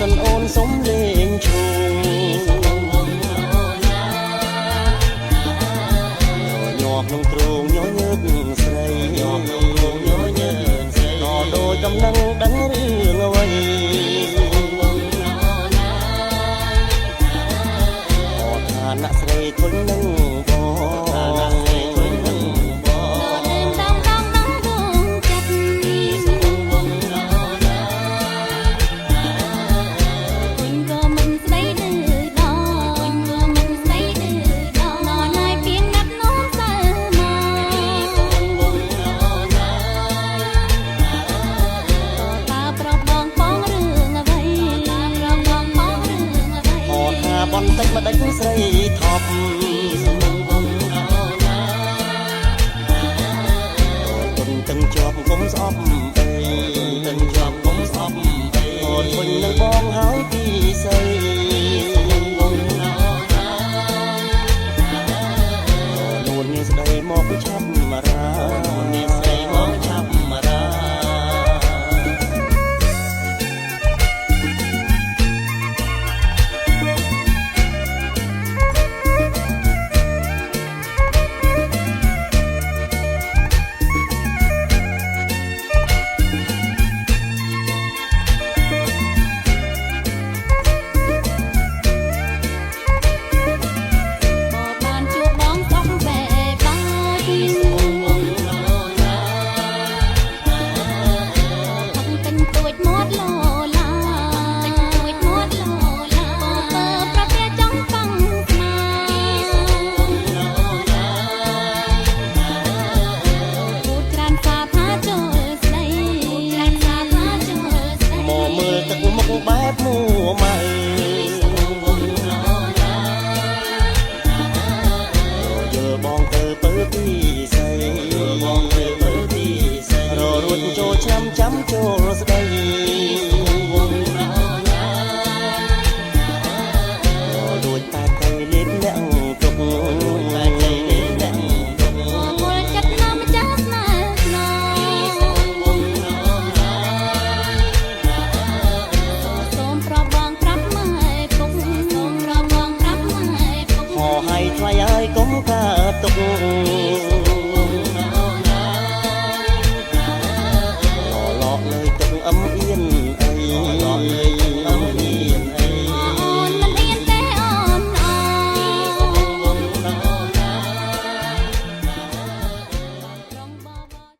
សិនអូនសុំលេងឈូញ័រក្នុងទ្រូងញញើតស្រីញ័រក្នុងទ្រូងញញើតស្រីក៏ដូចកំណឹងដឹងរឿងអ្វីអ្នកស្រីធុញនឹងបងបន្តិចម្ដេចស្រីថប់ទុនទាំងជាប់គុំស្អប់អីទាំងជាប់គុំស្អប់អីអូនធុញនឹងបងហើយពីស្អីនួននេះស្ដីមកឆាប់រានេះស្ដីមកឆាប់រាបែបមួម៉ៅយល់បងទៅពើពីស្អីបងទៅពើពីស្អីររួចចូលឆ្នាំចាំចូល